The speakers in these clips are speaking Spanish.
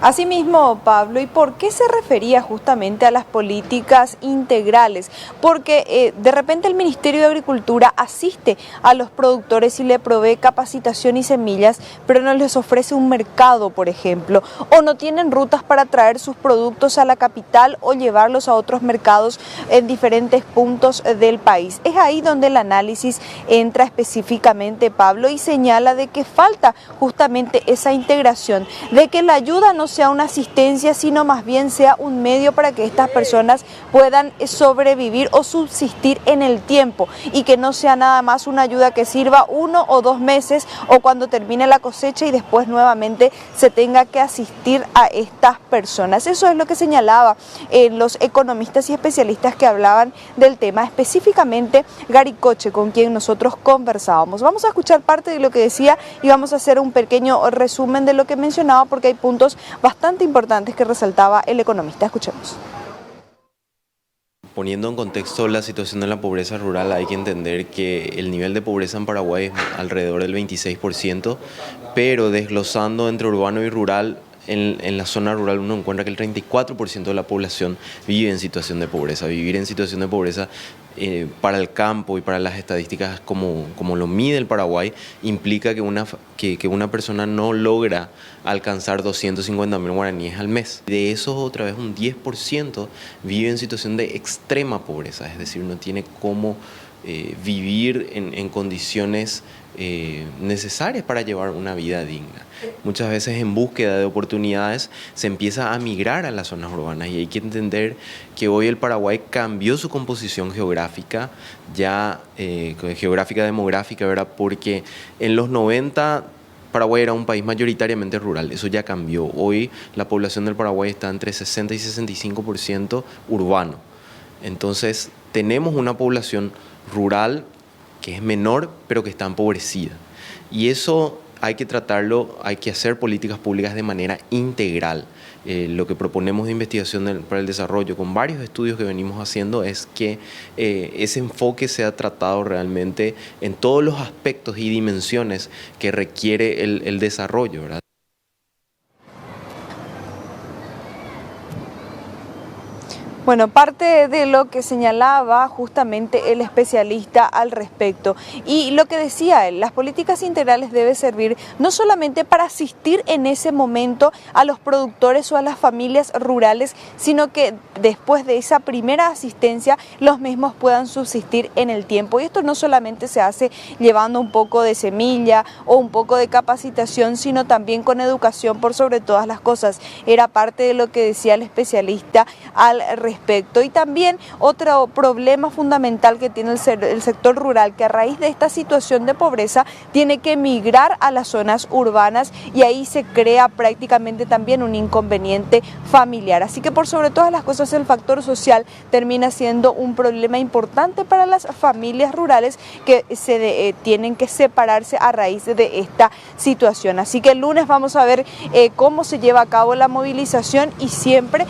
Asimismo, Pablo, ¿y por qué se refería justamente a las políticas integrales? Porque de repente el Ministerio de Agricultura asiste a los productores y le provee capacitación y semillas, pero no les ofrece un mercado, por ejemplo, o no tienen rutas para traer sus productos a la capital o llevarlos a otros mercados en diferentes puntos del país. Es ahí donde el análisis entra específicamente, Pablo, y señala de que falta justamente esa integración, de que la ayuda no sea una asistencia, sino más bien sea un medio para que estas personas puedan sobrevivir o subsistir en el tiempo y que no sea nada más una ayuda que sirva 1 o 2 meses o cuando termine la cosecha y después nuevamente se tenga que asistir a estas personas. Eso es lo que señalaba los economistas y especialistas que hablaban del tema, específicamente Gary Coche, con quien nosotros conversábamos. Vamos a escuchar parte de lo que decía y vamos a hacer un pequeño resumen de lo que mencionaba porque hay puntos bastante importantes que resaltaba el economista. Escuchemos. Poniendo en contexto la situación de la pobreza rural, hay que entender que el nivel de pobreza en Paraguay es alrededor del 26%, pero desglosando entre urbano y rural, en la zona rural uno encuentra que el 34% de la población vive en situación de pobreza. Vivir en situación de pobreza para el campo y para las estadísticas como lo mide el Paraguay implica que una persona no logra alcanzar 250.000 guaraníes al mes. De esos, otra vez un 10% vive en situación de extrema pobreza, es decir, no tiene cómo vivir en condiciones necesarias para llevar una vida digna. Muchas veces en búsqueda de oportunidades se empieza a migrar a las zonas urbanas y hay que entender que hoy el Paraguay cambió su composición geográfica, geográfica demográfica, ¿verdad? Porque en los 90 Paraguay era un país mayoritariamente rural, eso ya cambió. Hoy la población del Paraguay está entre 60 y 65% urbano. Entonces tenemos una población rural que es menor, pero que está empobrecida. Y eso hay que tratarlo, hay que hacer políticas públicas de manera integral. Lo que proponemos de investigación para el desarrollo, con varios estudios que venimos haciendo, es que ese enfoque sea tratado realmente en todos los aspectos y dimensiones que requiere el desarrollo, ¿verdad? Bueno, parte de lo que señalaba justamente el especialista al respecto y lo que decía él, las políticas integrales deben servir no solamente para asistir en ese momento a los productores o a las familias rurales, sino que después de esa primera asistencia los mismos puedan subsistir en el tiempo. Y esto no solamente se hace llevando un poco de semilla o un poco de capacitación, sino también con educación por sobre todas las cosas. Era parte de lo que decía el especialista al respecto. Y también otro problema fundamental que tiene el sector rural, que a raíz de esta situación de pobreza tiene que migrar a las zonas urbanas y ahí se crea prácticamente también un inconveniente familiar. Así que por sobre todas las cosas el factor social termina siendo un problema importante para las familias rurales que tienen que separarse a raíz de esta situación. Así que el lunes vamos a ver cómo se lleva a cabo la movilización y siempre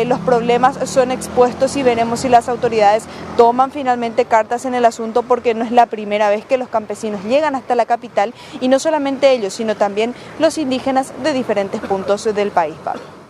los problemas son expuestos y veremos si las autoridades toman finalmente cartas en el asunto, porque no es la primera vez que los campesinos llegan hasta la capital y no solamente ellos, sino también los indígenas de diferentes puntos del país, Pablo.